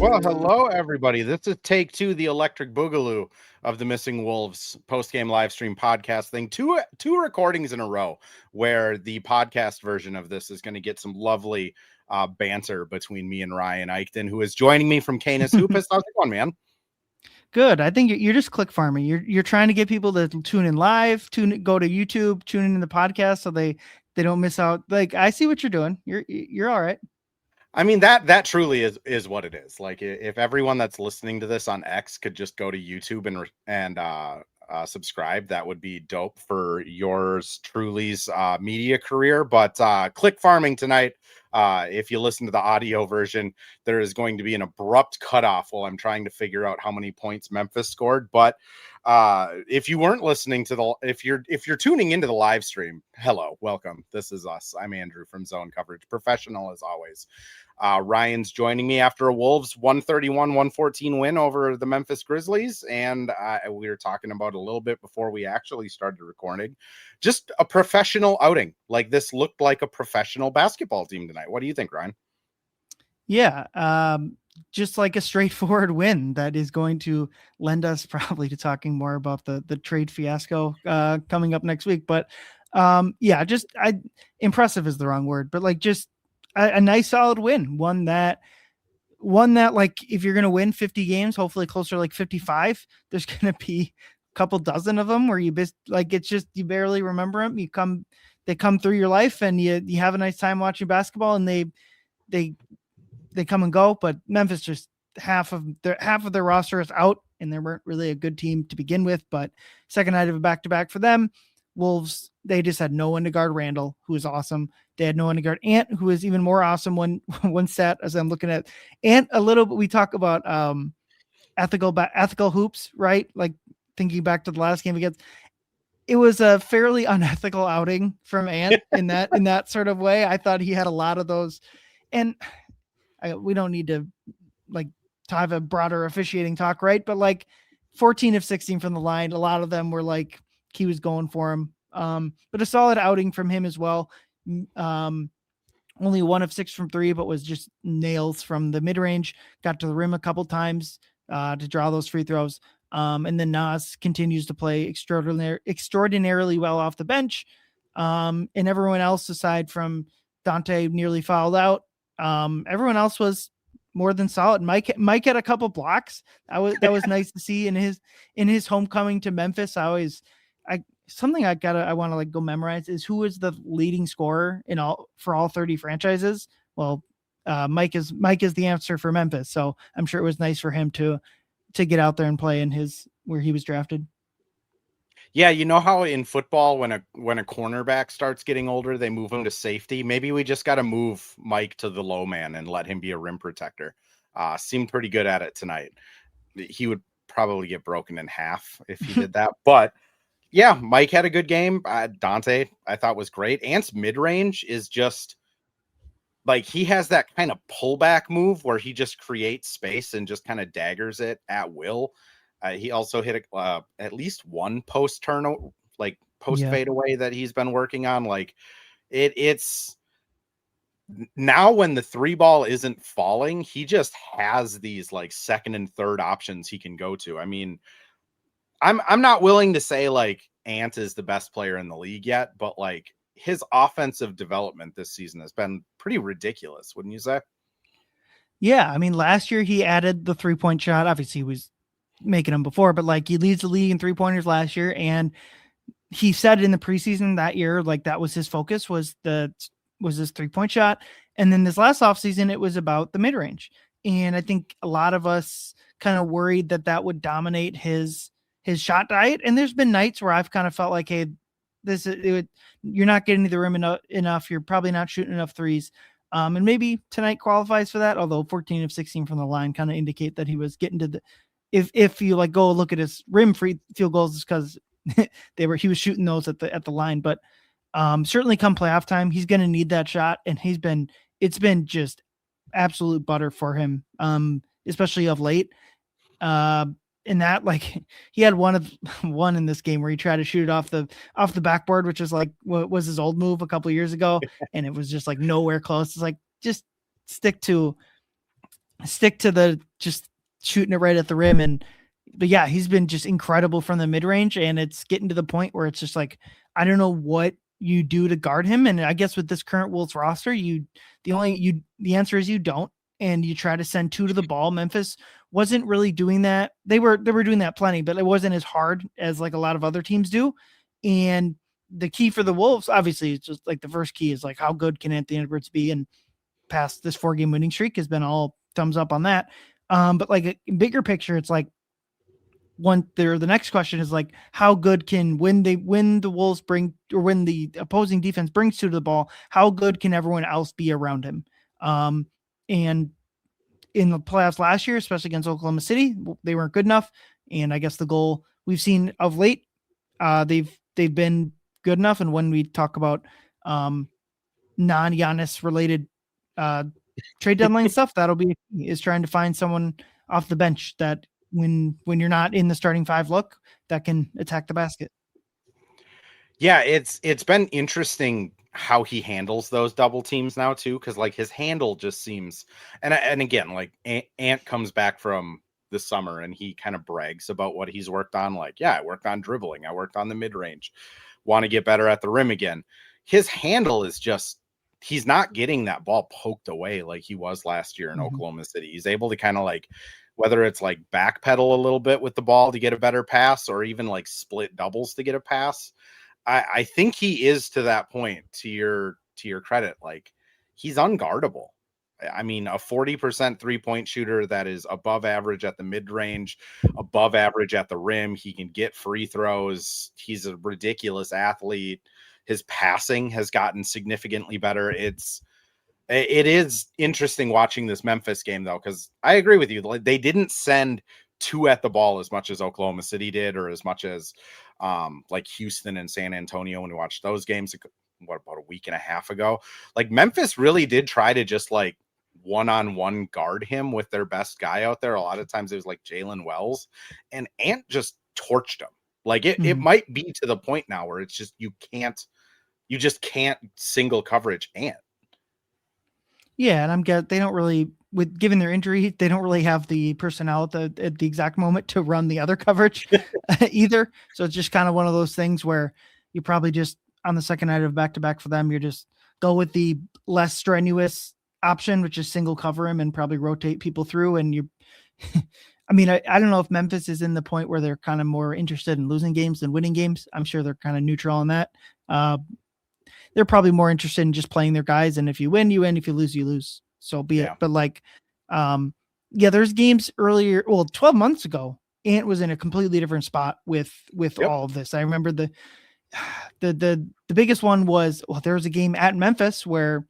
Well, hello, everybody. This is take two, the electric boogaloo of the Missing Wolves post-game live stream podcast thing. Two recordings in a row where the podcast version of this is going to get some lovely banter between me and Ryan Eichten, who is joining me from Canis Hoopus. How's it going, man? Good. I think you're just click farming. You're trying to get people to tune in live, go to YouTube, tune in the podcast so they don't miss out. Like, I see what you're doing. You're all right. I mean, that truly is what it is. Like, if everyone that's listening to this on X could just go to YouTube and subscribe, that would be dope for yours truly's media career. But click farming tonight. If you listen to the audio version, there is going to be an abrupt cutoff while I'm trying to figure out how many points Memphis scored. But if you weren't listening to if you're tuning into the live stream, hello, welcome. This is us. I'm Andrew from Zone Coverage, professional as always. Ryan's joining me after a Wolves 131-114 win over the Memphis Grizzlies, and we were talking about a little bit before we actually started recording, just a professional outing. Like, this looked like a professional basketball team tonight. What do you think, Ryan? Yeah, just like a straightforward win that is going to lend us probably to talking more about the trade fiasco coming up next week. But yeah, impressive is the wrong word, but like just a nice solid win. One that like, if you're going to win 50 games, hopefully closer to like 55, there's going to be a couple dozen of them where you it's just, you barely remember them. They come through your life and you have a nice time watching basketball, and they come and go. But Memphis, just half of their roster is out, and they weren't really a good team to begin with. But second night of a back-to-back for them. Wolves, they just had no one to guard Randall, who was awesome. They had no one to guard Ant, who was even more awesome. One stat, as I'm looking at Ant a little bit, we talk about ethical hoops, right? Like, thinking back to the last game against, it was a fairly unethical outing from Ant in that sort of way. I thought he had a lot of those, and we don't need to like to have a broader officiating talk, right? But like 14 of 16 from the line, a lot of them were like he was going for him. But a solid outing from him as well. Only 1 of 6 from 3, but was just nails from the mid-range. Got to the rim a couple times to draw those free throws. And then Nas continues to play extraordinarily well off the bench. And everyone else, aside from Dante, nearly fouled out. Everyone else was more than solid. Mike had a couple blocks. That was nice to see in his homecoming to Memphis. Something I want to like go memorize is who is the leading scorer for all 30 franchises. Well, Mike is the answer for Memphis. So I'm sure it was nice for him to get out there and play in where he was drafted. Yeah, you know how in football, when a cornerback starts getting older, they move him to safety. Maybe we just got to move Mike to the low man and let him be a rim protector. Seemed pretty good at it tonight. He would probably get broken in half if he did that. But yeah, Mike had a good game. Dante, I thought, was great. Ant's mid-range is just like, he has that kind of pullback move where he just creates space and just kind of daggers it at will. He also hit at least one post fadeaway that he's been working on. Like, it's now when the 3 ball isn't falling, he just has these like second and third options he can go to. I mean, I'm not willing to say like Ant is the best player in the league yet, but like, his offensive development this season has been pretty ridiculous, wouldn't you say? Yeah, I mean, last year he added the 3-point shot. Obviously, he was making them before, but like, he leads the league in 3-pointers last year, and he said in the preseason that year, like, that was his focus, was his 3-point shot. And then this last offseason, it was about the mid-range. And I think a lot of us kind of worried that would dominate his shot diet. And there's been nights where I've kind of felt like, hey, you're not getting to the rim enough. You're probably not shooting enough threes. And maybe tonight qualifies for that. Although 14 of 16 from the line kind of indicate that he was getting to if you like go look at his rim free field goals, it's because he was shooting those at the line. But certainly come playoff time, he's going to need that shot. And it's been just absolute butter for him. Especially of late. In that, like, he had one in this game where he tried to shoot it off the backboard, which is like what was his old move a couple of years ago, and it was just like nowhere close. It's like, just stick to stick to the just shooting it right at the rim. But yeah, he's been just incredible from the mid range, and it's getting to the point where it's just like, I don't know what you do to guard him. And I guess with this current Wolves roster, the answer is you don't, and you try to send two to the ball. Memphis wasn't really doing that. They were doing that plenty, but it wasn't as hard as like a lot of other teams do. And the key for the Wolves, obviously, it's just like the first key is like, how good can Anthony Edwards be? And past this 4-game winning streak has been all thumbs up on that. But like a bigger picture, it's like the next question is like, how good can when the Wolves bring, or when the opposing defense brings two to the ball, how good can everyone else be around him? And in the playoffs last year, especially against Oklahoma City, they weren't good enough. And I guess the goal we've seen of late, they've been good enough. And when we talk about non-Giannis related trade deadline stuff, that'll be is trying to find someone off the bench that when you're not in the starting five look, that can attack the basket. Yeah, it's been interesting how he handles those double teams now too, because like his handle just seems, and again, like Ant comes back from the summer and he kind of brags about what he's worked on. Like, yeah, I worked on dribbling, I worked on the mid range, want to get better at the rim again. His handle is just, he's not getting that ball poked away like he was last year in Oklahoma City. He's able to kind of like, whether it's like backpedal a little bit with the ball to get a better pass, or even like split doubles to get a pass. I think he is to that point, to your credit. Like, he's unguardable. I mean, a 40% 3-point shooter that is above average at the mid range, above average at the rim. He can get free throws. He's a ridiculous athlete. His passing has gotten significantly better. It is interesting watching this Memphis game though, because I agree with you. They didn't send two at the ball as much as Oklahoma City did, or as much as like Houston and San Antonio when we watched those games, about a week and a half ago. Like, Memphis really did try to just like one-on-one guard him with their best guy out there. A lot of times it was like Jalen Wells, and Ant just torched him. Like it might be to the point now where it's just, you just can't single coverage Ant. Yeah, and they don't really, with given their injury, they don't really have the personnel at the exact moment to run the other coverage either. So it's just kind of one of those things where you probably just, on the second night of back-to-back for them, you're just go with the less strenuous option, which is single cover him and probably rotate people through. And you, I mean, I don't know if Memphis is in the point where they're kind of more interested in losing games than winning games. I'm sure they're kind of neutral on that. They're probably more interested in just playing their guys. And if you win, you win. If you lose, you lose. So be it. But like, there's games earlier. Well, 12 months ago, Ant was in a completely different spot with all of this. I remember the biggest one was, there was a game at Memphis where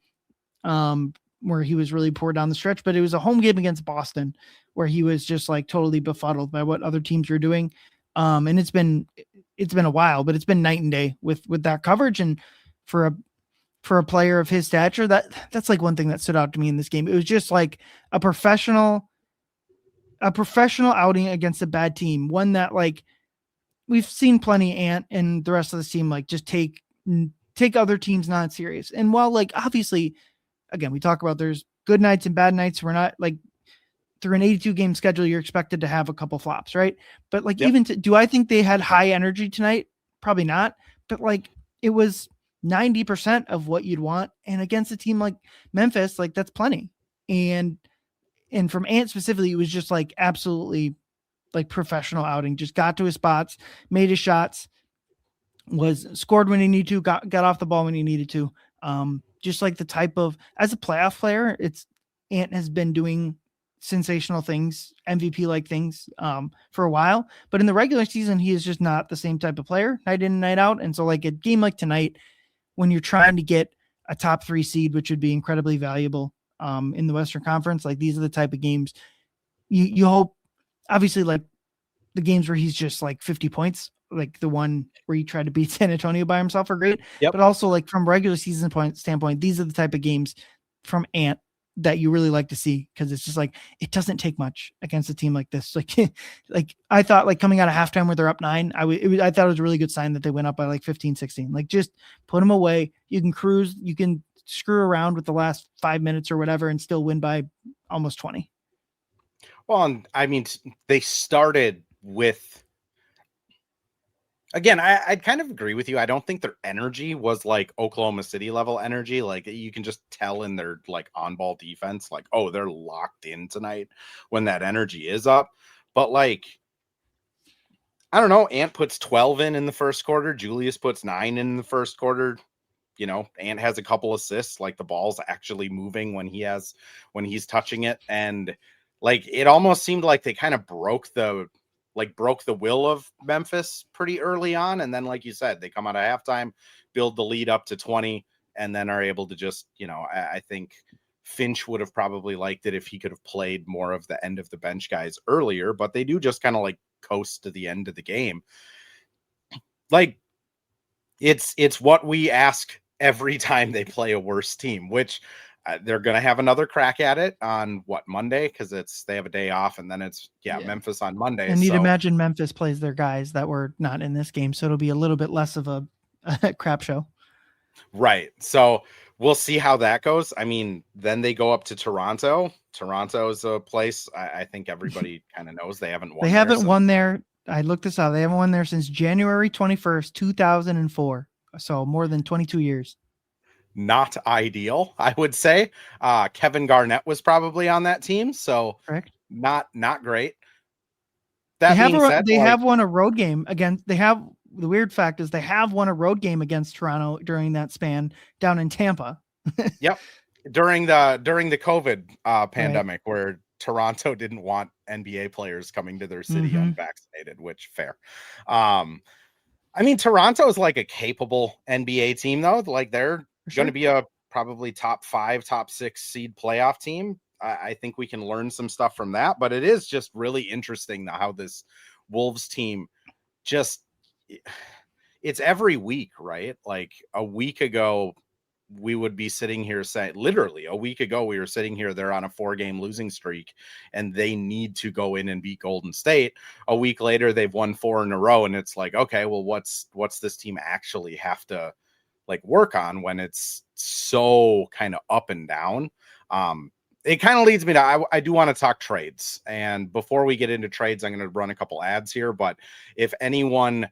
he was really poor down the stretch, but it was a home game against Boston where he was just like totally befuddled by what other teams were doing. And it's been a while, but it's been night and day with that coverage. And for a player of his stature, that's like one thing that stood out to me in this game. It was just like a professional outing against a bad team. One that, like, we've seen plenty Ant and the rest of the team, like, just take other teams not serious. And while, like, obviously, again, we talk about there's good nights and bad nights. We're not, like, through an 82 game schedule, you're expected to have a couple flops, right? But like, do I think they had high energy tonight? Probably not. But like, it was 90% of what you'd want. And against a team like Memphis, like, that's plenty. And from Ant specifically, it was just like absolutely like professional outing, just got to his spots, made his shots, was scored when he needed to, got off the ball when he needed to. Just like the type of, as a playoff player, Ant has been doing sensational things, MVP like things for a while, but in the regular season, he is just not the same type of player night in and night out. And so like a game like tonight, when you're trying to get a top 3 seed, which would be incredibly valuable in the Western Conference, like these are the type of games you hope, obviously, like the games where he's just like 50 points, like the one where he tried to beat San Antonio by himself, are great. But also, like, from regular season standpoint, these are the type of games from Ant that you really like to see, because it's just like, it doesn't take much against a team like this. Like, like I thought, like, coming out of halftime where they're up 9, I thought it was a really good sign that they went up by like 15, 16. Like, just put them away. You can cruise, you can screw around with the last 5 minutes or whatever and still win by almost 20. Well, and I mean, they started with, again, I'd kind of agree with you. I don't think their energy was like Oklahoma City level energy. Like you can just tell in their like on ball defense, like, oh, they're locked in tonight when that energy is up. But like, I don't know. Ant puts 12 in the first quarter. Julius puts 9 in the first quarter. You know, Ant has a couple assists. Like the ball's actually moving when he's touching it, and like it almost seemed like they kind of broke the will of Memphis pretty early on, and then like you said, they come out of halftime, build the lead up to 20, and then are able to just, you know, I think Finch would have probably liked it if he could have played more of the end of the bench guys earlier, but they do just kind of like coast to the end of the game. Like it's what we ask every time they play a worse team, which they're going to have another crack at it on Monday, because they have a day off, and then it's Memphis on Monday. And you'd imagine Memphis plays their guys that were not in this game, so it'll be a little bit less of a crap show. Right. So we'll see how that goes. I mean, then they go up to Toronto. Toronto is a place I think everybody kind of knows. They haven't won there. I looked this up. They haven't won there since January 21st, 2004. So more than 22 years. Not ideal, I would say. Kevin Garnett was probably on that team, so correct. Not great. That have won a road game against. The weird fact is they have won a road game against Toronto during that span down in Tampa. Yep, during the COVID pandemic, right, where Toronto didn't want NBA players coming to their city unvaccinated, which fair. I mean, Toronto is like a capable NBA team, though. Like they're going to be a probably top 5, top 6 seed playoff team. I think we can learn some stuff from that, but it is just really interesting how this Wolves team it's every week, right? Like a week ago, we would be sitting here saying, literally a week ago, we were sitting here, they're on a 4-game losing streak and they need to go in and beat Golden State. A week later, they've won 4 in a row. And it's like, okay, well, what's this team actually have to like work on when it's so kind of up and down? It kind of leads me to, I do want to talk trades. And before we get into trades, I'm going to run a couple ads here, but if anyone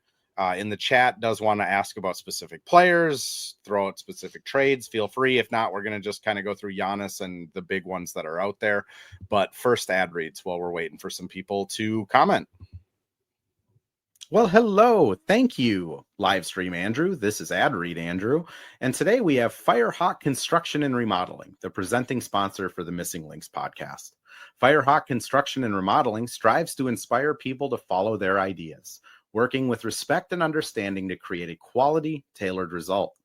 in the chat does want to ask about specific players, throw out specific trades, feel free. If not, we're going to just kind of go through Giannis and the big ones that are out there. But first, ad reads while we're waiting for some people to comment. Well, hello. Thank you, Livestream Andrew. This is Ad Read Andrew. And today we have Firehawk Construction and Remodeling, the presenting sponsor for the Missing Links podcast. Firehawk Construction and Remodeling strives to inspire people to follow their ideas, working with respect and understanding to create a quality, tailored result.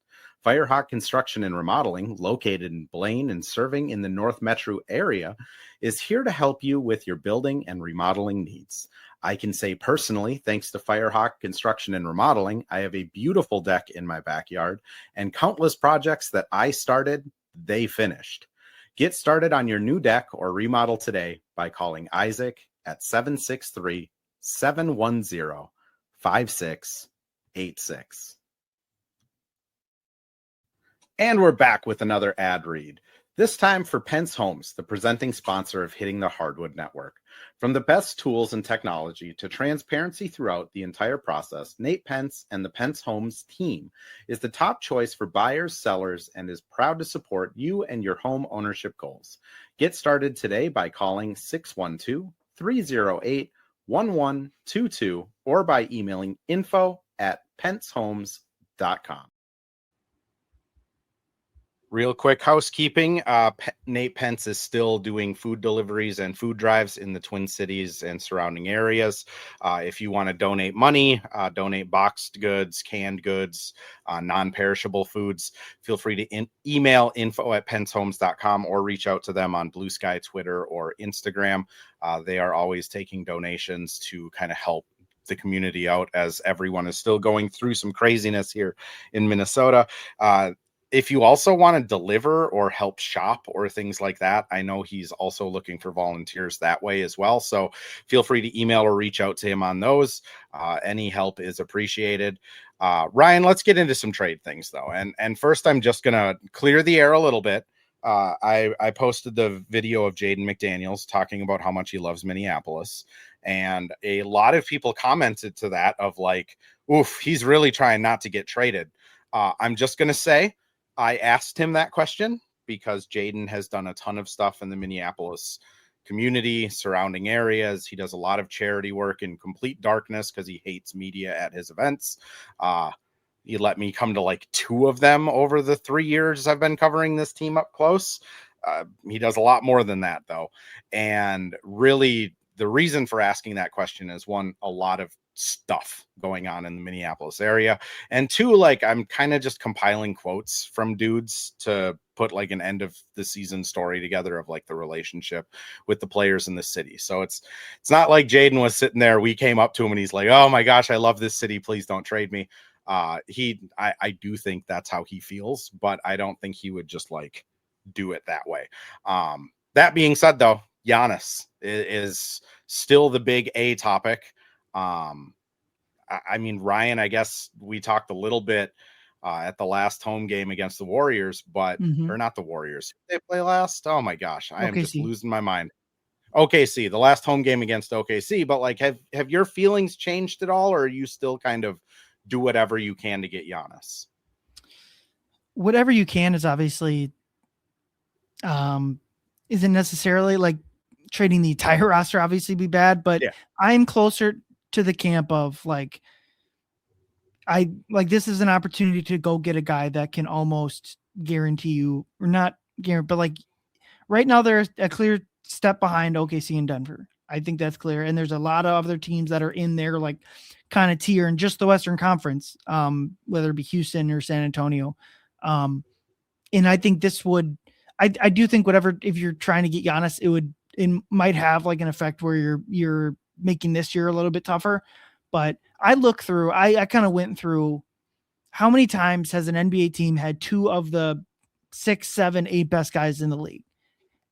Firehawk Construction and Remodeling, located in Blaine and serving in the North Metro area, is here to help you with your building and remodeling needs. I can say personally, thanks to Firehawk Construction and Remodeling, I have a beautiful deck in my backyard and countless projects that I started, they finished. Get started on your new deck or remodel today by calling Isaac at 763-710-5686. And we're back with another ad read, this time for Pence Homes, the presenting sponsor of Hitting the Hardwood Network. From the best tools and technology to transparency throughout the entire process, Nate Pence and the Pence Homes team is the top choice for buyers, sellers, and is proud to support you and your home ownership goals. Get started today by calling 612-308-1122 or by emailing info@pencehomes.com. Real quick housekeeping. Nate Pence is still doing food deliveries and food drives in the Twin Cities and surrounding areas. If you want to donate money, donate boxed goods, canned goods, non-perishable foods, feel free to email info@pencehomes.com or reach out to them on Blue Sky, Twitter, or Instagram. They are always taking donations to kind of help the community out as everyone is still going through some craziness here in Minnesota. If you also want to deliver or help shop or things like that, I know he's also looking for volunteers that way as well. So feel free to email or reach out to him on those. Any help is appreciated. Ryan, let's get into some trade things though. And first, I'm just going to clear the air a little bit. I posted the video of Jaden McDaniels talking about how much he loves Minneapolis, and a lot of people commented to that of like, "Oof, he's really trying not to get traded." I'm just gonna say, I asked him that question because Jaden has done a ton of stuff in the Minneapolis community, surrounding areas. He does a lot of charity work in complete darkness because he hates media at his events. He let me come to like 2 of them over the 3 years I've been covering this team up close. He does a lot more than that, though. And really, the reason for asking that question is, one, a lot of stuff going on in the Minneapolis area, and 2, like, I'm kind of just compiling quotes from dudes to put like an end of the season story together of like the relationship with the players in the city. So it's not like Jaden was sitting there, we came up to him and he's like, "Oh my gosh, I love this city, please don't trade me." I do think that's how he feels, but I don't think he would just like do it that way. That being said, though, Giannis is still the big A topic. I mean, Ryan, I guess we talked a little bit at the last home game against the Warriors, but or not the Warriors. They play last. Oh my gosh, I am just losing my mind. OKC, the last home game against OKC, but like, have your feelings changed at all, or are you still kind of do whatever you can to get Giannis? Whatever you can is obviously isn't necessarily like trading the entire roster obviously be bad, but yeah. I'm closer to the camp of like, I like, this is an opportunity to go get a guy that can almost guarantee you, or not guarantee, but like right now there's a clear step behind OKC and Denver. I think that's clear. And there's a lot of other teams that are in there, like kind of tier in just the Western Conference, whether it be Houston or San Antonio. And I think this would, I do think whatever, if you're trying to get Giannis, it might have like an effect where you're making this year a little bit tougher. But I look through, I kind of went through how many times has an NBA team had 2 of the 6, 7, 8 best guys in the league.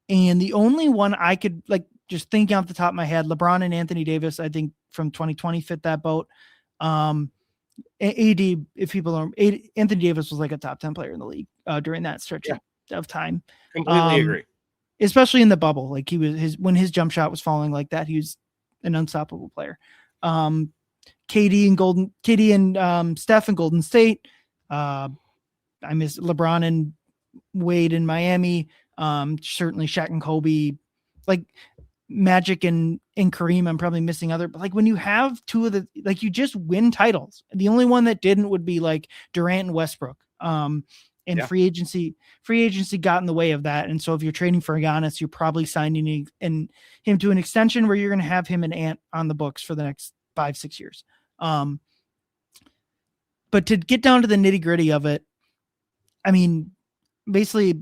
And the only one I could like just thinking off the top of my head, LeBron and Anthony Davis, I think from 2020 fit that boat. AD, if people don't, Anthony Davis was like a top 10 player in the league during that stretch of time. Completely agree. Especially in the bubble. Like he was when his jump shot was falling like that, he was an unstoppable player. KD and Steph in Golden State. I miss LeBron and Wade in Miami. Certainly Shaq and Kobe, like Magic and Kareem. I'm probably missing other, but like when you have 2 of the, like you just win titles. The only one that didn't would be like Durant and Westbrook. Free agency got in the way of that. And so if you're trading for Giannis, you're probably signing him to an extension where you're going to have him and Ant on the books for the next 5-6 years. But to get down to the nitty gritty of it, I mean, basically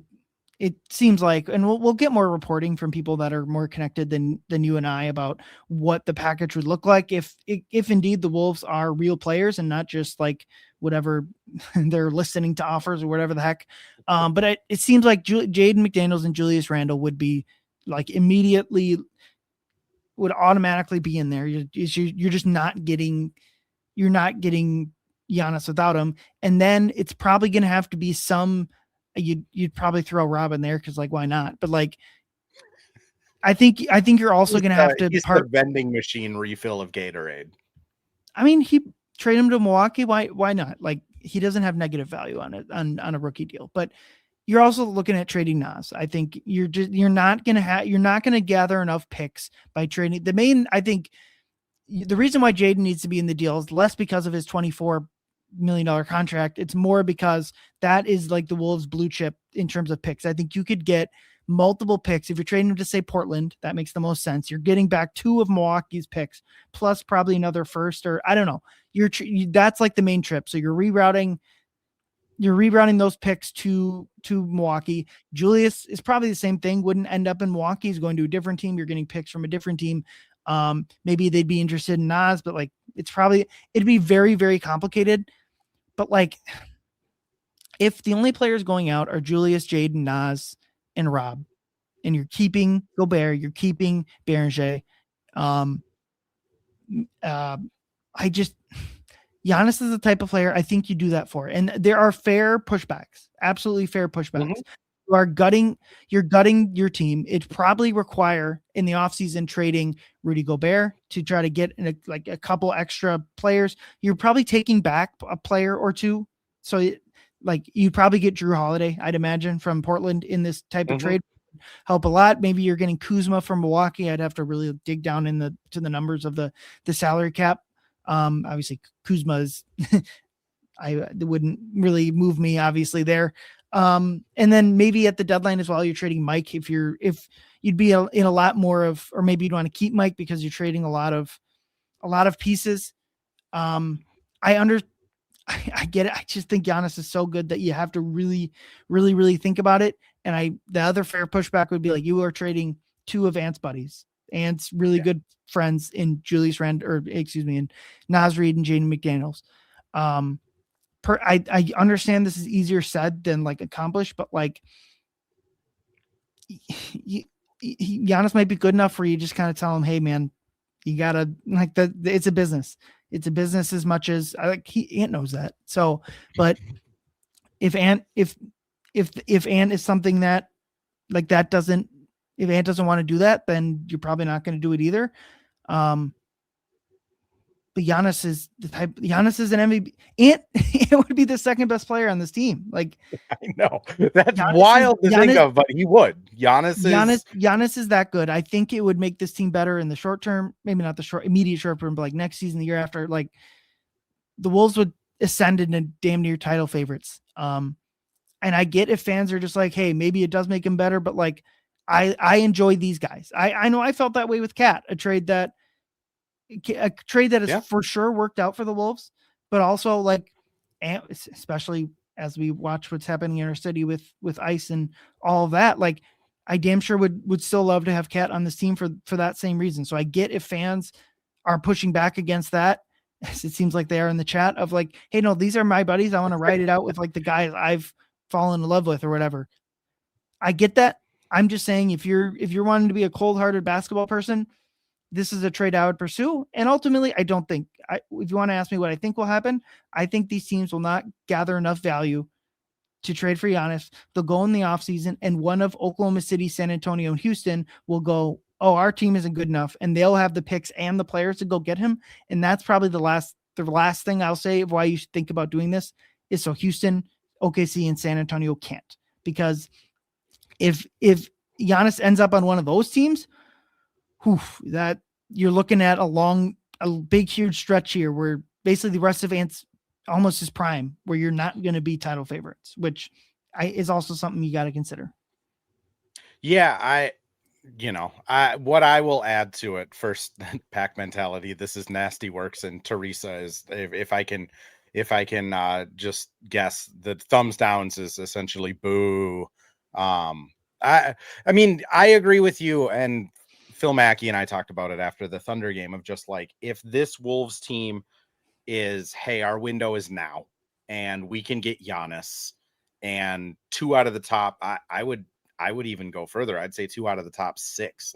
it seems like, and we'll get more reporting from people that are more connected than you and I about what the package would look like if indeed the Wolves are real players and not just like whatever they're listening to offers or whatever the heck. But it seems like Jaden McDaniels and Julius Randle would be like would automatically be in there. You're just not getting Giannis without him. And then it's probably going to have to be you'd probably throw Rob in there because like why not? But like I think you're also going to have to the vending machine refill of Gatorade. I mean, he trade him to Milwaukee. Why not? Like he doesn't have negative value on it on a rookie deal. But you're also looking at trading Nas. I think you're not going to gather enough picks by trading. I think the reason why Jaden needs to be in the deal is less because of his $24 million contract. It's more because that is like the Wolves blue chip in terms of picks. I think you could get multiple picks. If you're trading them to say Portland, that makes the most sense. You're getting back 2 of Milwaukee's picks plus probably another first, or I don't know. That's like the main trip. So you're rerouting those picks to Milwaukee. Julius is probably the same thing. Wouldn't end up in Milwaukee. He's going to a different team. You're getting picks from a different team. Maybe they'd be interested in Nas, but like it'd be very, very complicated. But like, if the only players going out are Julius, Jaden, Nas, and Rob, and you're keeping Gobert, you're keeping Berenger, Giannis is the type of player I think you do that for. And there are fair pushbacks, absolutely fair pushbacks. you're gutting your team. It'd probably require in the offseason trading Rudy Gobert to try to get a couple extra players. You're probably taking back a player or two. So you'd probably get Drew Holiday, I'd imagine, from Portland in this type of trade. Help a lot. Maybe you're getting Kuzma from Milwaukee. I'd have to really dig down to the numbers of the salary cap. Obviously Kuzma is it wouldn't really move me obviously there. And then maybe at the deadline as well, you're trading Mike if you'd be in a lot more of, or maybe you'd want to keep Mike because you're trading a lot of pieces. I get it. I just think Giannis is so good that you have to really, really, really think about it. And the other fair pushback would be like, you are trading two of Ant's buddies. Ant's really good friends in Julius Randle, in Naz Reid and Jaden McDaniels. I understand this is easier said than accomplished, but Giannis might be good enough where you just kind of tell him, hey man, you gotta it's a business. It's a business as much as Ant knows that. So, but if Ant is something that if Ant doesn't want to do that, then you're probably not going to do it either. But Giannis is an MVP. Ant would be the second best player on this team. I know that's wild to think of, but he would. Giannis is that good. I think it would make this team better in the short term, maybe not the immediate short term, but next season, the year after, the Wolves would ascend into damn near title favorites. And I get if fans are just hey, maybe it does make him better, but I enjoy these guys. I know I felt that way with Cat, a trade that has for sure worked out for the Wolves, but also especially as we watch what's happening in our city with ice and all of that, I damn sure would still love to have Cat on this team for that same reason. So I get if fans are pushing back against that, as it seems like they are in the chat of hey, no, these are my buddies. I want to write it out with the guys I've fallen in love with or whatever. I get that. I'm just saying if you're wanting to be a cold-hearted basketball person, this is a trade I would pursue. And ultimately, I don't think, if you want to ask me what I think will happen, I think these teams will not gather enough value to trade for Giannis. They'll go in the offseason, and one of Oklahoma City, San Antonio, and Houston will go, oh, our team isn't good enough. And they'll have the picks and the players to go get him. And that's probably the last thing I'll say of why you should think about doing this is so Houston, OKC, and San Antonio can't. Because if Giannis ends up on one of those teams, that you're looking at a big, huge stretch here where basically the rest of Ant's almost his prime, where you're not going to be title favorites, which is also something you got to consider. Yeah. What I will add to it first, pack mentality. This is nasty works. And Teresa is, if I can just guess, the thumbs downs is essentially boo. I mean, I agree with you, and Phil Mackey and I talked about it after the Thunder game of just if this Wolves team is, hey, our window is now and we can get Giannis and 2 out of the top, I would even go further. I'd say 2 out of the top 6.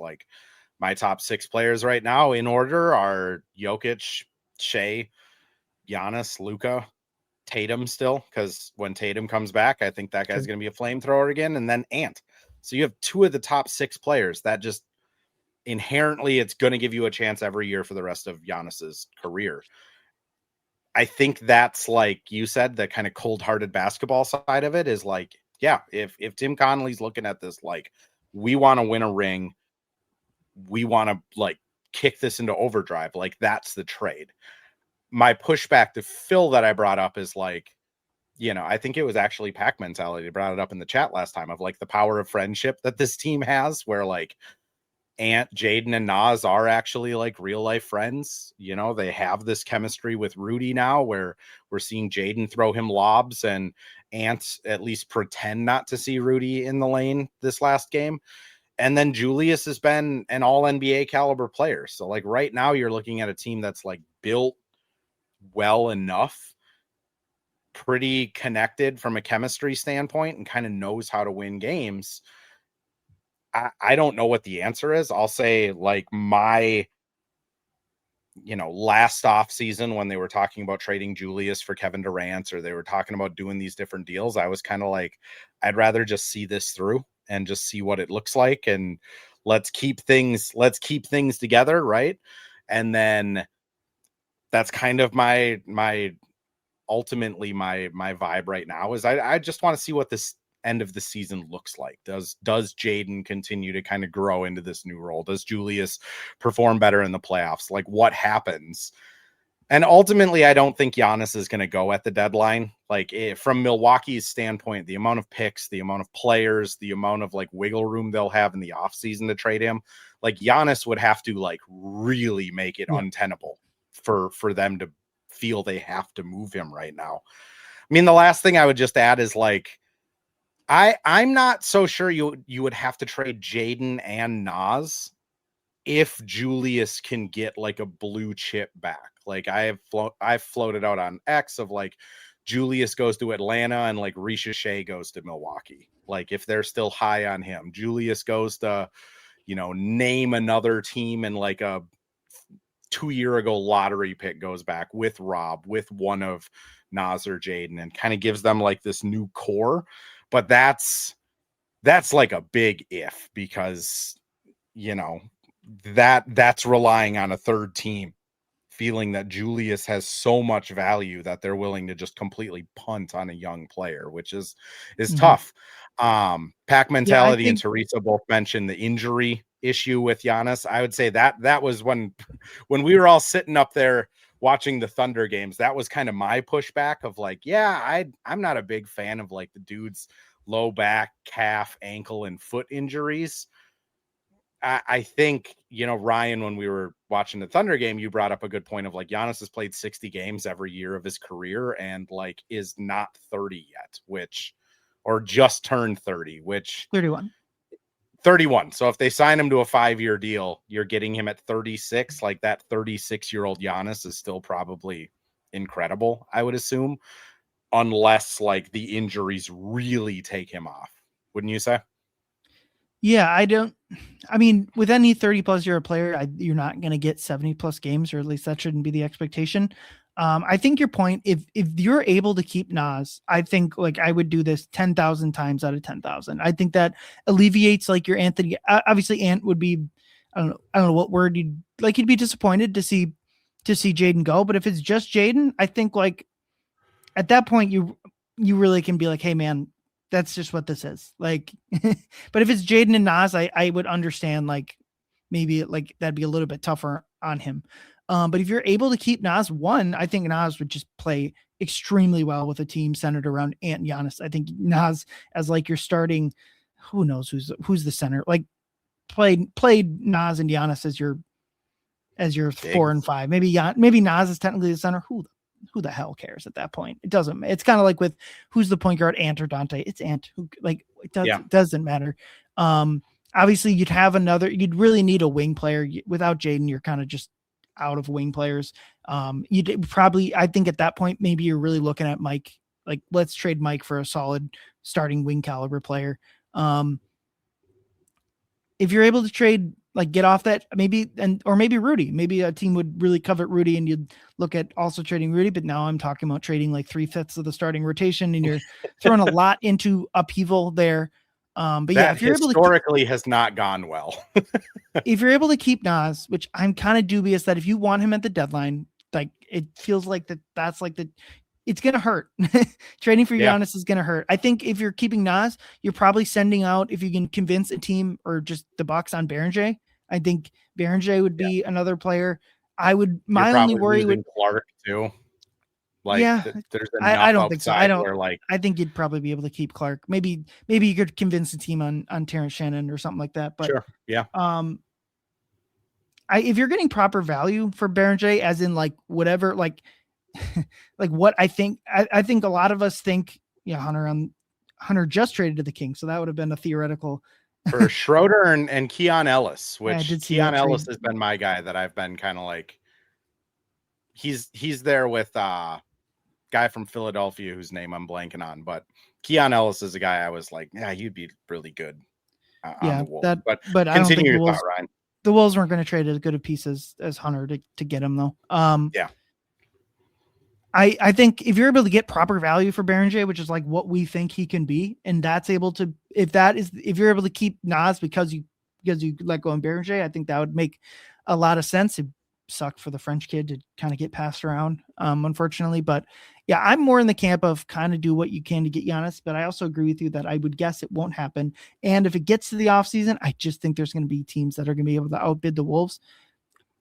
My top 6 players right now in order are Jokic, Shea, Giannis, Luka, Tatum still, because when Tatum comes back, I think that guy's going to be a flamethrower again, and then Ant. So you have 2 of the top 6 players that just inherently it's going to give you a chance every year for the rest of Giannis's career. I think that's, like you said, the kind of cold-hearted basketball side of it is if Tim Connolly's looking at this, we want to win a ring, we want to kick this into overdrive, that's the trade. My pushback to Phil that I brought up is I think it was actually pack mentality. Brought it up in the chat last time of the power of friendship that this team has, where Ant, Jaden, and Naz are actually real life friends. They have this chemistry with Rudy now where we're seeing Jaden throw him lobs and Ant at least pretend not to see Rudy in the lane this last game. And then Julius has been an all NBA caliber player. So right now you're looking at a team that's built well enough, pretty connected from a chemistry standpoint, and kind of knows how to win games. I don't know what the answer is. I'll say my last off season when they were talking about trading Julius for Kevin Durant, or they were talking about doing these different deals, I was kind of like, I'd rather just see this through and just see what it looks like. And let's keep things together. Right. And then that's kind of my ultimately my vibe right now is I just want to see what this end of the season looks like. Does Jaden continue to kind of grow into this new role? Does Julius perform better in the playoffs? Like, what happens? And ultimately, I don't think Giannis is going to go at the deadline. Like, from Milwaukee's standpoint, the amount of picks, the amount of players, the amount of like wiggle room they'll have in the offseason to trade him, like Giannis would have to like really make it untenable for them to feel they have to move him right now. I mean, the last thing I would just add is like, I'm not so sure you would have to trade Jaden and Nas if Julius can get like a blue chip back. Like I've floated out on X of like Julius goes to Atlanta and like Risha Shea goes to Milwaukee. Like if they're still high on him, Julius goes to, name another team, and like a 2-year ago lottery pick goes back with Rob, with one of Nas or Jaden, and kind of gives them like this new core. But that's like a big if, because, that's relying on a third team feeling that Julius has so much value that they're willing to just completely punt on a young player, which is tough. Pack Mentality and Teresa both mentioned the injury issue with Giannis. I would say that was when we were all sitting up there watching the Thunder games, that was kind of my pushback of like, I'm not a big fan of like the dude's low back, calf, ankle, and foot injuries. I think, Ryan, when we were watching the Thunder game, you brought up a good point of like Giannis has played 60 games every year of his career and like is not 30 yet, or just turned 30, 31. So if they sign him to a 5-year deal, you're getting him at 36. Like that 36-year-old Giannis is still probably incredible, I would assume, unless like the injuries really take him off. Wouldn't you say? Yeah, I mean, with any 30-plus-year player, you're not going to get 70-plus games, or at least that shouldn't be the expectation. I think your point, if you're able to keep Nas, I think like I would do this 10,000 times out of 10,000. I think that alleviates like your Anthony. Obviously, Ant would be, I don't know what word you'd like. He'd be disappointed to see Jaden go. But if it's just Jaden, I think like at that point you really can be like, hey man, that's just what this is. Like, but if it's Jaden and Nas, I would understand like maybe like that'd be a little bit tougher on him. But if you're able to keep Nas, I think Nas would just play extremely well with a team centered around Ant and Giannis. I think Nas as like your starting, who knows who's the center, like played Nas and Giannis as your 4 and 5. Maybe Nas is technically the center. Who the hell cares at that point? It doesn't. It's kind of like with who's the point guard, Ant or Dante. It's Ant. It doesn't matter. Obviously you'd really need a wing player. Without Jaden, you're kind of just out of wing players. You'd probably, I think at that point, maybe you're really looking at Mike, like let's trade Mike for a solid starting wing caliber player. If you're able to trade, like get off that or maybe Rudy, maybe a team would really covet Rudy and you'd look at also trading Rudy. But now I'm talking about trading like 3/5 of the starting rotation and you're throwing a lot into upheaval there. But if you're historically has not gone well. If you're able to keep Nas, which I'm kind of dubious that if you want him at the deadline, like it feels like that's like it's going to hurt. Trading for Giannis is going to hurt. I think if you're keeping Nas, you're probably sending out, if you can convince a team or just the Bucks on Berenger. I think Berenger would be another player. My only worry would Clark too. Like, there's enough I don't think so. I think you'd probably be able to keep Clark. Maybe you could convince a team on Terrence Shannon or something like that. But sure. Yeah. If you're getting proper value for Berenger, as in like whatever, like like what I think a lot of us think, Hunter just traded to the Kings, so that would have been a theoretical for Schroeder and Keon Ellis, which Keon Ellis has been my guy that I've been kind of like, he's there with guy from Philadelphia whose name I'm blanking on, but Keon Ellis is a guy I was like, yeah, you'd be really good on the Wolves. But continue your thought, Ryan. the Wolves weren't going to trade as good a piece as Hunter to get him though. Yeah. I think if you're able to get proper value for Berenger, which is like what we think he can be, and that's able to, if you're able to keep Nas because you let go of Berenger, I think that would make a lot of sense. It sucked for the French kid to kind of get passed around, unfortunately. But yeah, I'm more in the camp of kind of do what you can to get Giannis, but I also agree with you that I would guess it won't happen. And if it gets to the offseason, I just think there's going to be teams that are going to be able to outbid the Wolves.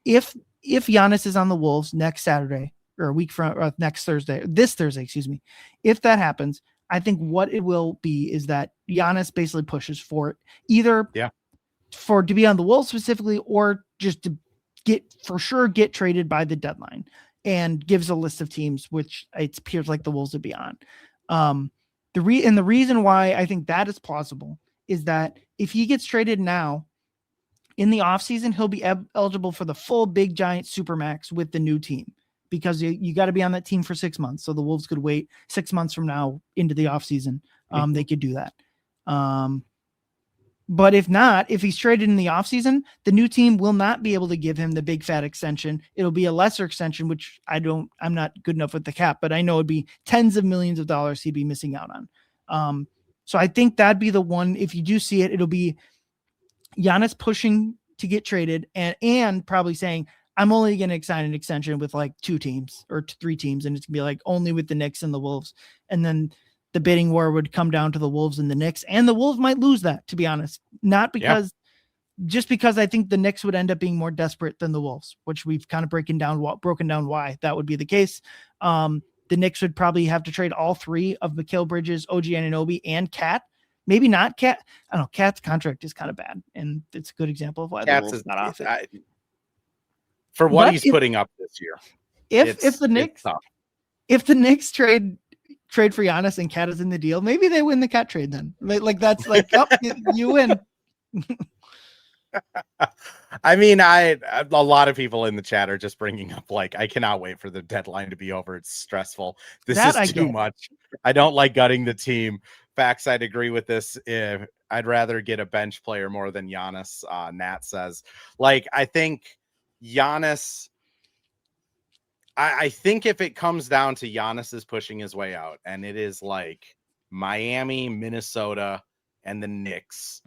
If Giannis is on the Wolves next Saturday or a week from this Thursday, excuse me, if that happens, I think what it will be is that Giannis basically pushes for it, either to be on the Wolves specifically, or just to get traded by the deadline, and gives a list of teams, which it appears like the Wolves would be on. The reason why I think that is plausible is that if he gets traded now in the offseason, he'll be eligible for the full big giant supermax with the new team, because you got to be on that team for 6 months. So the Wolves could wait 6 months from now into the offseason. They could do that. But if not, if he's traded in the offseason, the new team will not be able to give him the big fat extension. It'll be a lesser extension, which I'm not good enough with the cap, but I know it'd be tens of millions of dollars he'd be missing out on. So I think that'd be the one. If you do see it, it'll be Giannis pushing to get traded and probably saying, I'm only going to sign an extension with like 2 teams or 3 teams. And it's gonna be like only with the Knicks and the Wolves. And then the bidding war would come down to the Wolves and the Knicks, and the Wolves might lose that, to be honest, not because just because I think the Knicks would end up being more desperate than the Wolves, which we've kind of broken down why that would be the case. The Knicks would probably have to trade all 3 of Mikal Bridges, OG Anunoby, and Cat. Maybe not Cat. I don't know. Cat's contract is kind of bad, and it's a good example of why the Wolves is not off it. For what he's putting up this year. If the Knicks trade for Giannis and Cat is in the deal, maybe they win the Cat trade then. Like that's like, oh, you win. I mean, a lot of people in the chat are just bringing up, like, I cannot wait for the deadline to be over. It's stressful. This is too much. I don't like gutting the team. Facts, I'd agree with this. I'd rather get a bench player more than Giannis, Nat says. Like, I think Giannis, I think if it comes down to Giannis is pushing his way out, and it is like Miami, Minnesota, and the Knicks.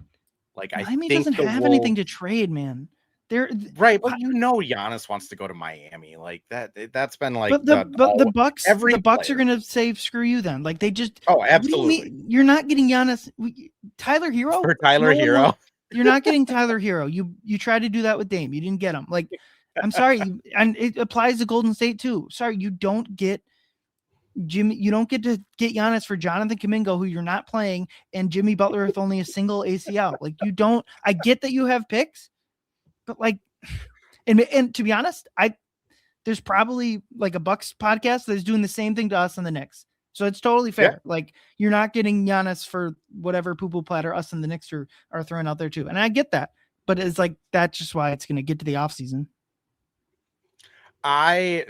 Like, Miami doesn't have anything to trade, man. They're right, but Giannis wants to go to Miami. Like that's been like. But the Bucks are gonna say screw you then. Like they just. Oh, absolutely. You're not getting Giannis. Tyler Hero. For Tyler Hero. You're not getting Tyler Hero. You tried to do that with Dame. You didn't get him. Like, I'm sorry, and it applies to Golden State too. Sorry, you don't get Jimmy. You don't get to get Giannis for Jonathan Kuminga, who you're not playing, and Jimmy Butler with only a single ACL. Like you don't. I get that you have picks, but like, and to be honest, there's probably like a Bucks podcast that's doing the same thing to us and the Knicks. So it's totally fair. Yeah. Like you're not getting Giannis for whatever poo-poo platter us and the Knicks are throwing out there too. And I get that, but it's like, that's just why it's going to get to the off season.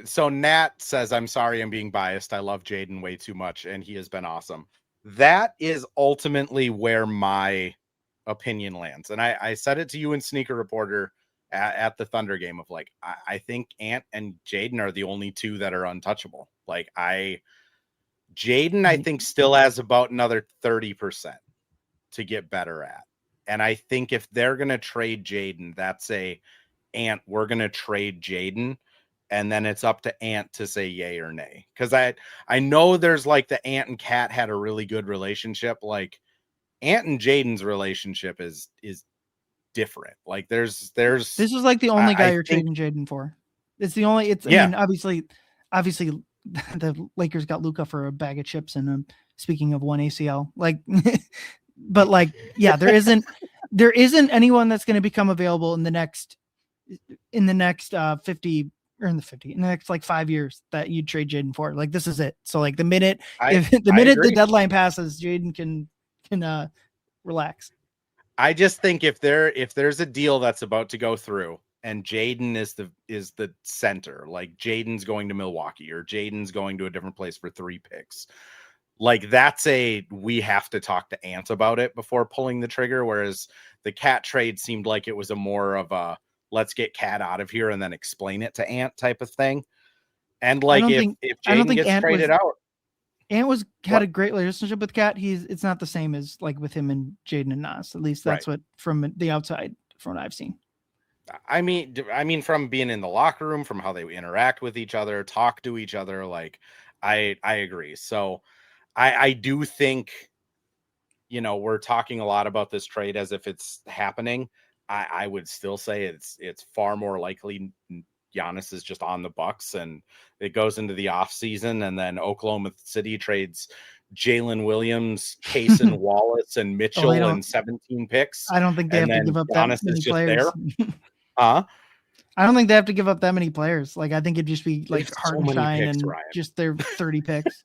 So Nat says, I'm sorry, I'm being biased. I love Jaden way too much, and he has been awesome. That is ultimately where my opinion lands. And I said it to you in Sneaker Reporter at the Thunder game of like, I think Ant and Jaden are the only 2 that are untouchable. Like Jaden, I think, still has about another 30% to get better at. And I think if they're going to trade Jaden, that's Ant, we're going to trade Jaden. And then it's up to Ant to say yay or nay. Because I know there's like the Ant and Cat had a really good relationship. Like Ant and Jaden's relationship is different. Like there's this is like the only guy you're trading Jaden for. It's the only. I mean, obviously, the Lakers got Luka for a bag of chips. And speaking of one ACL, like, but like, yeah, there isn't anyone that's going to become available in the next 50. Or in the next like 5 years that you'd trade Jaden for. Like this is it. So like the minute the deadline passes, Jaden can relax. I just think if there's a deal that's about to go through and Jaden is the center, like Jaden's going to Milwaukee or Jaden's going to a different place for 3 picks. Like we have to talk to Ant about it before pulling the trigger. Whereas the Cat trade seemed like it was a more of a, let's get Cat out of here and then explain it to Ant type of thing. And I like don't if think Jaden gets Ant traded out, had a great relationship with Cat. It's not the same as like with him and Jaden and Nas. At least that's what from the outside, from what I've seen. I mean, from being in the locker room, from how they interact with each other, talk to each other, like I agree. So I do think, we're talking a lot about this trade as if it's happening. I would still say it's far more likely Giannis is just on the Bucks and it goes into the off season, and then Oklahoma City trades Jalen Williams, Kaysen Wallace, and Mitchell and 17 picks. I don't think they have to give up Giannis that many players. I don't think they have to give up that many players. Like I think it'd just be like Hartenstein and Ryan. Just their 30 picks.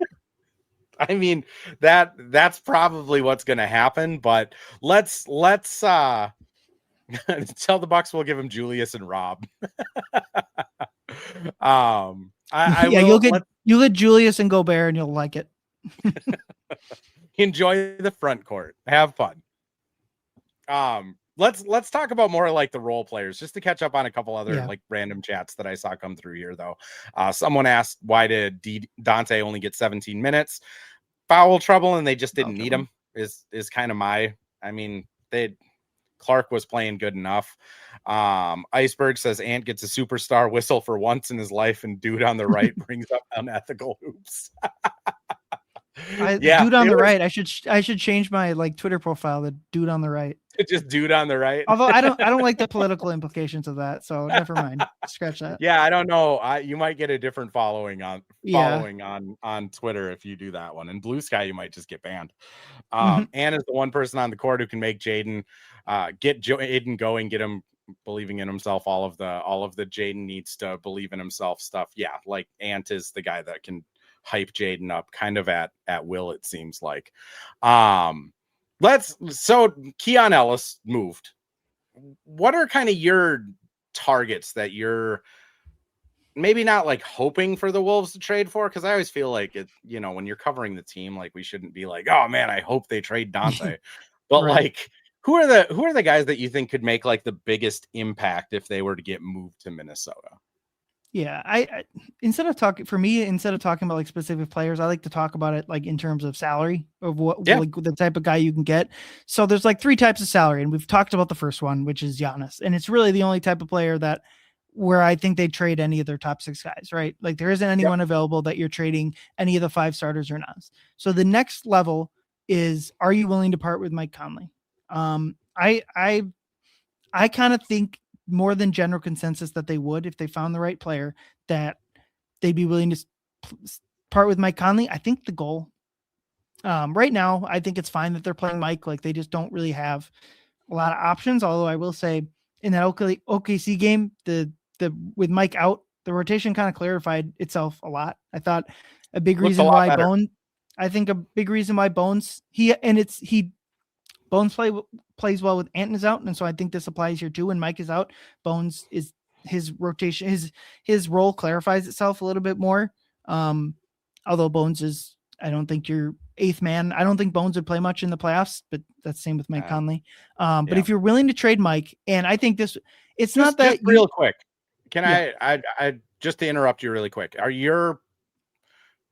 I mean, that's probably what's going to happen, but let's tell the Bucks we'll give him Julius and Rob. You'll get Julius and Gobert and you'll like it. Enjoy the front court. Have fun. Let's talk about more like the role players, just to catch up on a couple other like random chats that I saw come through here though. Someone asked, why did Dante only get 17 minutes? Foul trouble, and they just didn't need him is kind of Clark was playing good enough. Iceberg says Ant gets a superstar whistle for once in his life, and dude on the right brings up unethical hoops. Dude on the right. I should change my like Twitter profile to dude on the right. Just dude on the right. Although I don't like the political implications of that, so never mind. Scratch that. Yeah, I don't know. You might get a different following on Twitter if you do that one. And Blue Sky, you might just get banned. Ann is the one person on the court who can make Jaden get Jaden going, get him believing in himself. All of the Jaden needs to believe in himself stuff. Yeah, like Ant is the guy that can hype Jaden up kind of at will, it seems like. So Keon Ellis moved. What are kind of your targets that you're maybe not like hoping for the Wolves to trade for? Because I always feel like it, when you're covering the team, like we shouldn't be like, oh man, I hope they trade Dante. But like, who are the guys that you think could make like the biggest impact if they were to get moved to Minnesota? Yeah, I instead of talking about like specific players, I like to talk about it like in terms of salary of like the type of guy you can get. So there's like 3 types of salary, and we've talked about the first one, which is Giannis, and it's really the only type of player where I think they trade any of their top 6 guys, right? Like there isn't anyone available that you're trading any of the 5 starters or not. So the next level is, are you willing to part with Mike Conley? I kind of think more than general consensus that they would, if they found the right player, that they'd be willing to part with Mike Conley. I think the goal right now, I think it's fine that they're playing Mike. Like they just don't really have a lot of options. Although I will say in that OKC game, the with Mike out, the rotation kind of clarified itself a lot. I thought a big reason why Bones plays well with Ant is out, and so I think this applies here too. When Mike is out, Bones is his rotation, his role clarifies itself a little bit more. Although Bones is, I don't think your 8th man. I don't think Bones would play much in the playoffs, but that's the same with Mike Conley. But if you're willing to trade Mike, and I think it's not that real quick. Can I just to interrupt you really quick? Are your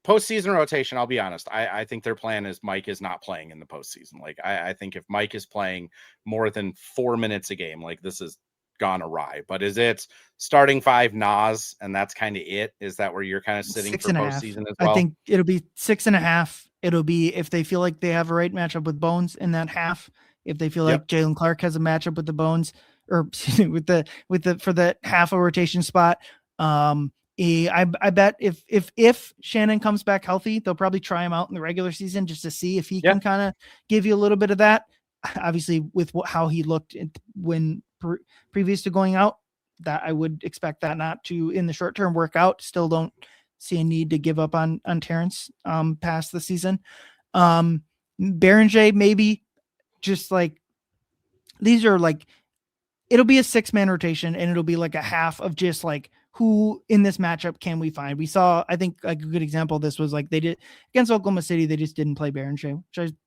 postseason rotation, I'll be honest, I think their plan is Mike is not playing in the postseason. Like I think if Mike is playing more than 4 minutes a game, like this has gone awry. But is it starting 5 Nas and that's kind of it? Is that where you're kind of sitting for postseason as well? I think it'll be 6.5. It'll be if they feel like they have a right matchup with Bones in that half. If they feel like Jalen Clark has a matchup with the Bones, or with the for that half a rotation spot. I bet if Shannon comes back healthy, they'll probably try him out in the regular season just to see if he can kind of give you a little bit of that. Obviously, with how he looked when previous to going out, that I would expect that not to in the short term work out. Still don't see a need to give up on Terrence past the season. Berenger maybe just like these are like it'll be a 6-man rotation, and it'll be like a half of just like, who in this matchup can we find? We saw, I think like a good example of this was like they did against Oklahoma City. They just didn't play Berenger,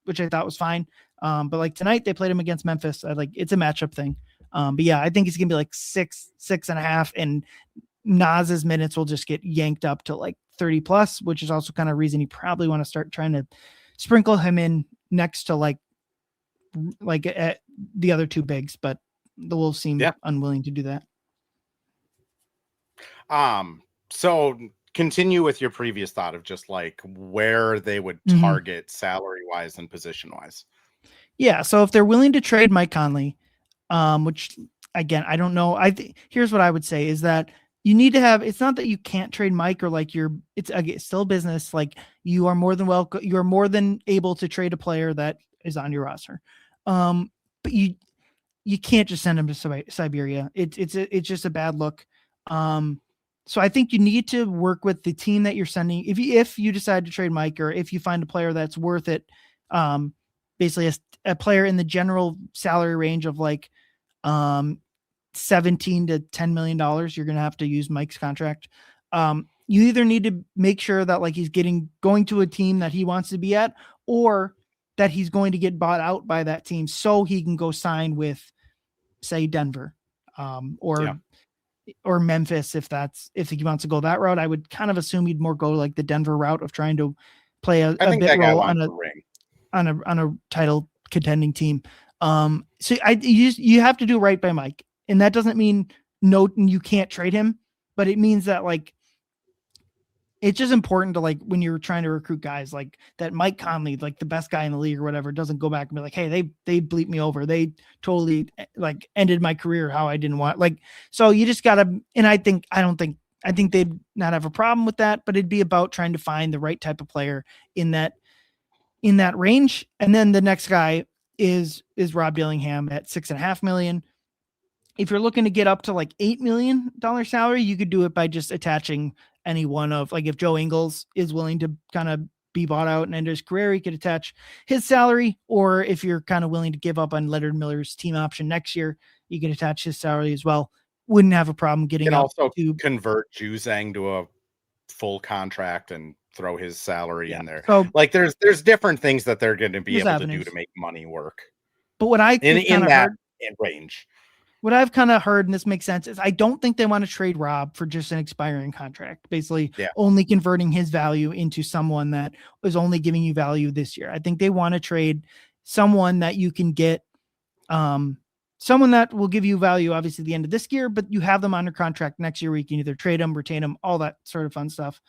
which I thought was fine. But like tonight they played him against Memphis. It's a matchup thing. But yeah, I think it's gonna be like 6.5, and Nas's minutes will just get yanked up to like 30 plus, which is also kind of reason you probably want to start trying to sprinkle him in next to like the other two bigs, but the Wolves seem unwilling to do that. So continue with your previous thought of just like where they would target salary wise and position wise. Yeah. So if they're willing to trade Mike Conley, which again, I don't know. Here's what I would say is that you need to have, it's not that you can't trade Mike or like it's still business. Like you are more than welcome. You are more than able to trade a player that is on your roster. But you can't just send him to Siberia. It's just a bad look. So I think you need to work with the team that you're sending. If you decide to trade Mike, or if you find a player that's worth it, basically a player in the general salary range of like, 17 to $10 million, you're going to have to use Mike's contract. You either need to make sure that like he's going to a team that he wants to be at, or that he's going to get bought out by that team so he can go sign with, say, Denver, or Memphis. If he wants to go that route, I would kind of assume he'd more go like the Denver route of trying to play a bit role on a title contending team. So you have to do right by Mike, and that doesn't mean you can't trade him, but it means that like it's just important to like when you're trying to recruit guys like that, Mike Conley, like the best guy in the league or whatever, doesn't go back and be like, hey, they bleeped me over. They totally like ended my career how I didn't want. Like, so you just gotta, and I think they'd not have a problem with that, but it'd be about trying to find the right type of player in that range. And then the next guy is Rob Dillingham at $6.5 million. If you're looking to get up to like $8 million salary, you could do it by just attaching any one of, like, if Joe Ingles is willing to kind of be bought out and end his career, he could attach his salary. Or if you're kind of willing to give up on Leonard Miller's team option next year, you could attach his salary as well. Wouldn't have a problem getting up also to convert Juzang to a full contract and throw his salary in there. So like there's different things that they're going to be able to do to make money work. But what I in that range, what I've kind of heard, and this makes sense, is I don't think they want to trade Rob for just an expiring contract, basically only converting his value into someone that is only giving you value this year. I think they want to trade someone that you can get, someone that will give you value, obviously, at the end of this year, but you have them under contract next year where you can either trade them, retain them, all that sort of fun stuff.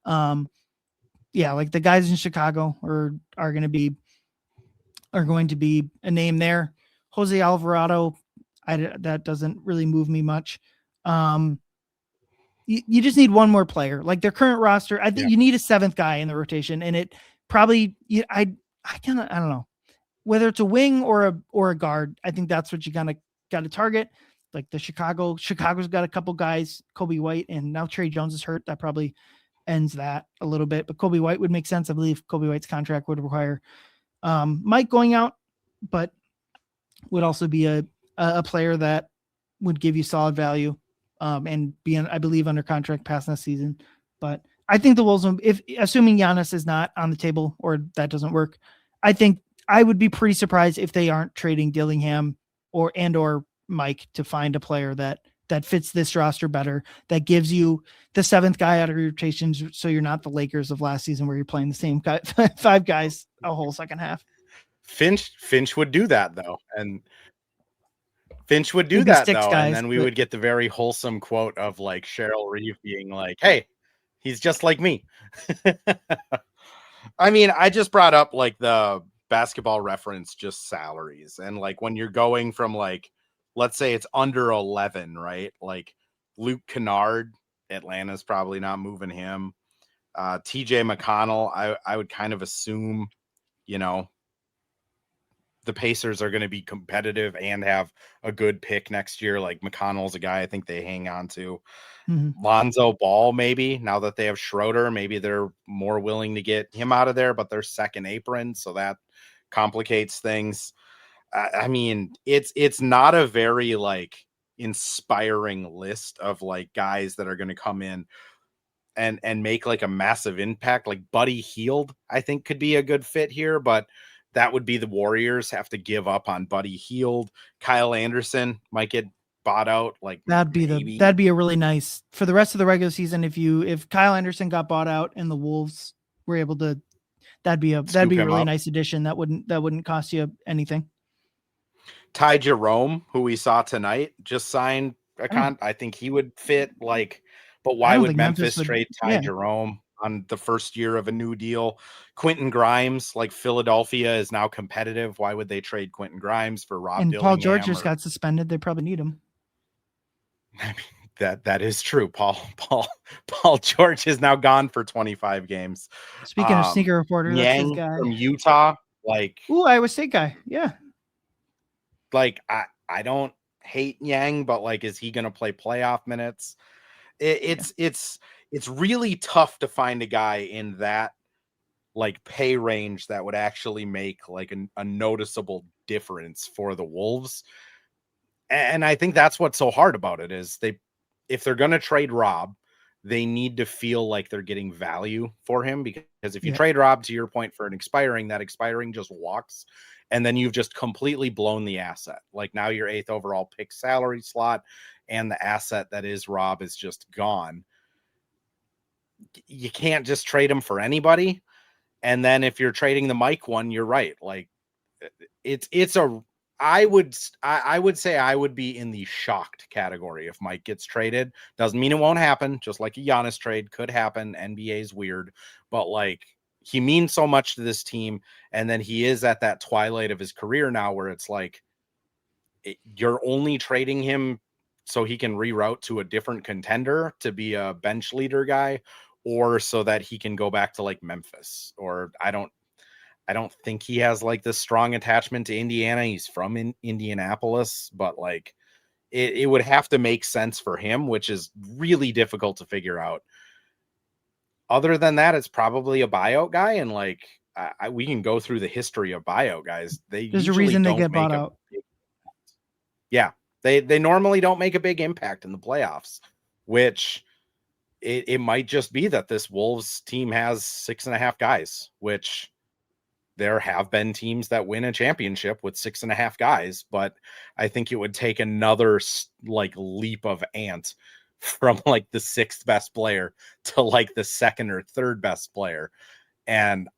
Like the guys in Chicago are going to be a name there. Jose Alvarado, that doesn't really move me much. You just need one more player. Like their current roster, I think you need a seventh guy in the rotation, and it probably I don't know whether it's a wing or a guard. I think that's what you kind of got to target. Like the Chicago's got a couple guys, Kobe White, and now Trey Jones is hurt. That probably ends that a little bit, but Kobe White would make sense. I believe Kobe White's contract would require Mike going out, but would also be a player that would give you solid value and be, I believe, under contract past next season. But I think the Wolves, assuming Giannis is not on the table or that doesn't work, I think I would be pretty surprised if they aren't trading Dillingham or Mike to find a player that fits this roster better, that gives you the seventh guy out of your rotations, so you're not the Lakers of last season where you're playing the same guy, 5 guys a whole second half. Finch would do that though, and Finch would do that though, and then we would get the very wholesome quote of like Cheryl Reeve being like, "Hey, he's just like me." I mean, I just brought up like the Basketball Reference just salaries, and like when you're going from like, let's say it's under 11, right? Like Luke Kennard, Atlanta's probably not moving him. TJ McConnell, I would kind of assume, the Pacers are going to be competitive and have a good pick next year. Like McConnell's a guy I think they hang on to. Lonzo Ball, maybe now that they have Schroeder, maybe they're more willing to get him out of there, but they're second apron, so that complicates things. I mean, it's not a very like inspiring list of like guys that are going to come in and make like a massive impact. Like Buddy Hield, I think could be a good fit here, but that would be the Warriors have to give up on Buddy Hield. Kyle Anderson might get bought out. Like that'd be a really nice for the rest of the regular season. If Kyle Anderson got bought out and the Wolves were able to, that'd be a really nice addition. That wouldn't cost you anything. Ty Jerome, who we saw tonight, just signed a I think he would fit. Like, but why would Memphis trade Ty Jerome on the first year of a new deal? Quentin Grimes, like Philadelphia is now competitive. Why would they trade Quentin Grimes for Rob and Dillingham? Paul George just got suspended. They probably need him. I mean, that is true. Paul George is now gone for 25 games. Speaking of sneaker reporter, Yang that's his guy from Utah. Like, Iowa State guy. Yeah. Like, I don't hate Yang, but like, is he going to play playoff minutes? It's really tough to find a guy in that like pay range that would actually make like a noticeable difference for the Wolves. And I think that's what's so hard about it is if they're going to trade Rob, they need to feel like they're getting value for him, because if you trade Rob, to your point, for an expiring, that expiring just walks. And then you've just completely blown the asset. Like now your 8th overall pick salary slot and the asset that is Rob is just gone. You can't just trade him for anybody. And then if you're trading the Mike one, you're right. Like I would say I would be in the shocked category if Mike gets traded. Doesn't mean it won't happen. Just like a Giannis trade could happen. NBA is weird, but like he means so much to this team. And then he is at that twilight of his career now where it's like you're only trading him so he can reroute to a different contender to be a bench leader guy, or so that he can go back to like Memphis. Or I don't think he has like this strong attachment to Indiana. He's from Indianapolis, but like it would have to make sense for him, which is really difficult to figure out. Other than that, it's probably a buyout guy. And like, we can go through the history of buyout guys. There's a reason they get bought out. Yeah. They normally don't make a big impact in the playoffs, which it might just be that this Wolves team has 6.5 guys, which there have been teams that win a championship with 6.5 guys, but I think it would take another like leap of ant from like the 6th best player to like the 2nd or 3rd best player. And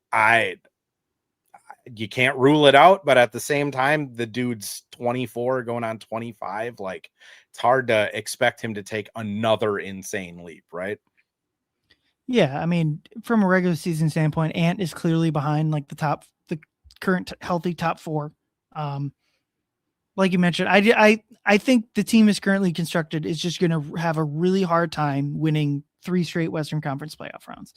you can't rule it out, but at the same time, the dude's 24 going on 25. Like it's hard to expect him to take another insane leap, right? Yeah. I mean, from a regular season standpoint, Ant is clearly behind like the current healthy top 4. Like you mentioned, I think the team is currently constructed is just going to have a really hard time winning 3 straight Western Conference playoff rounds.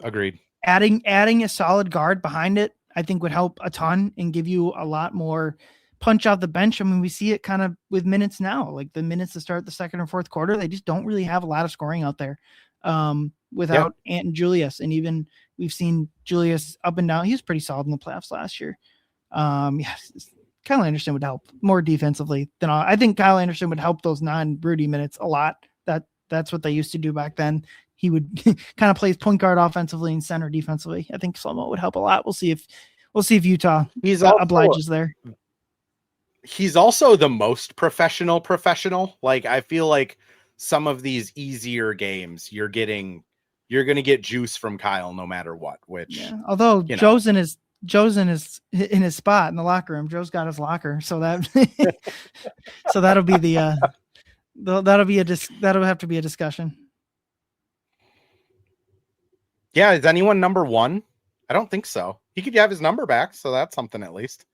Agreed. Adding a solid guard behind it, I think would help a ton and give you a lot more punch off the bench. I mean, we see it kind of with minutes now, like the minutes to start the 2nd or 4th quarter, they just don't really have a lot of scoring out there without Ant and Julius. And even we've seen Julius up and down. He was pretty solid in the playoffs last year. Kyle Anderson would help more defensively than I think Kyle Anderson would help those non-Broody minutes a lot. That's what they used to do back then. He would kind of play point guard offensively and center defensively. I think Slomo would help a lot. We'll see if Utah obliges there. He's also the most professional. Like I feel like some of these easier games you're going to get juice from Kyle no matter what, which although Joe's in his spot in the locker room. Joe's got his locker. So that'll be that'll have to be a discussion. Yeah. Is anyone number 1? I don't think so. He could have his number back. So that's something at least.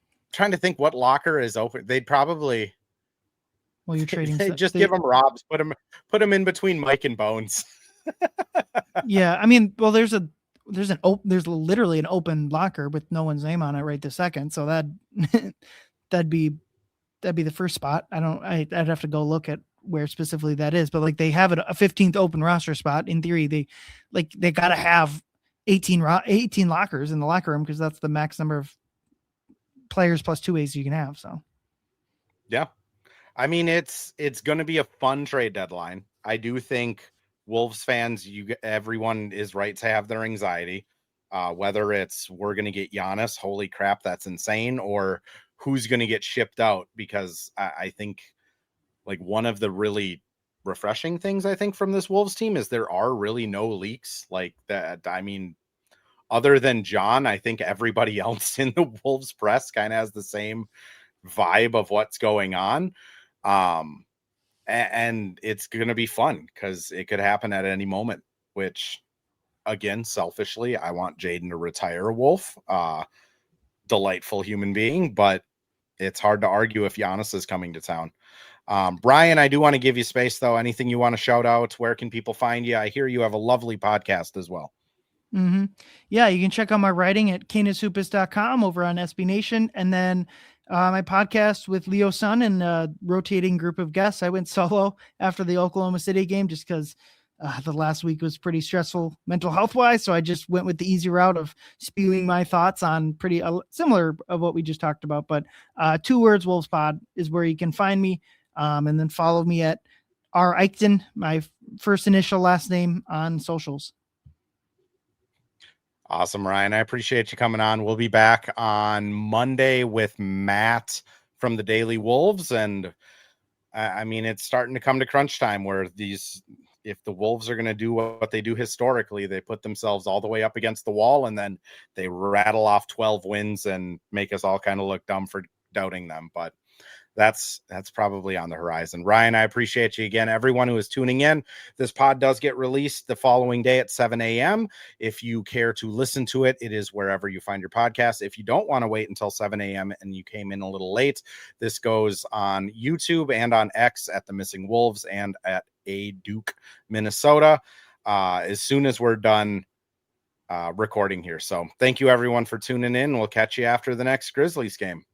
I'm trying to think what locker is open. They'd probably, well, you're trading. Just give him Rob's, put him in between Mike and Bones. Yeah. I mean, well, there's literally an open locker with no one's name on it right this second. So that'd be the first spot. I'd have to go look at where specifically that is, but like they have a 15th open roster spot. In theory, they got to have 18 lockers in the locker room, because that's the max number of players plus 2 ways you can have. So yeah, I mean, it's going to be a fun trade deadline. I do think Wolves fans, everyone is right to have their anxiety. whether it's we're going to get Giannis, holy crap, that's insane, or who's going to get shipped out, because I think like one of the really refreshing things I think from this Wolves team is there are really no leaks like that. I mean, other than John, I think everybody else in the Wolves press kind of has the same vibe of what's going on. And it's going to be fun because it could happen at any moment, which again, selfishly, I want Jaden to retire a Wolf. Delightful human being, but it's hard to argue if Giannis is coming to town. Brian, I do want to give you space though. Anything you want to shout out? Where can people find you? I hear you have a lovely podcast as well. Mm-hmm. Yeah, you can check out my writing at canishoopus.com over on SB Nation. And then my podcast with Leo Sun and a rotating group of guests. I went solo after the Oklahoma City game just because the last week was pretty stressful mental health wise. So I just went with the easy route of spewing my thoughts on pretty similar of what we just talked about. But 2 words, Wolves Pod is where you can find me. And then follow me at R Eichten, my first initial last name, on socials. Awesome, Ryan. I appreciate you coming on. We'll be back on Monday with Matt from the Daily Wolves. And I mean, it's starting to come to crunch time where if the Wolves are going to do what they do historically, they put themselves all the way up against the wall and then they rattle off 12 wins and make us all kind of look dumb for doubting them. But that's probably on the horizon. Ryan, I appreciate you again. Everyone who is tuning in, this pod does get released the following day at 7 a.m. If you care to listen to it, it is wherever you find your podcast. If you don't want to wait until 7 a.m. and you came in a little late, this goes on YouTube and on X at The Missing Wolves and at A Duke, Minnesota, as soon as we're done recording here. So thank you everyone for tuning in. We'll catch you after the next Grizzlies game.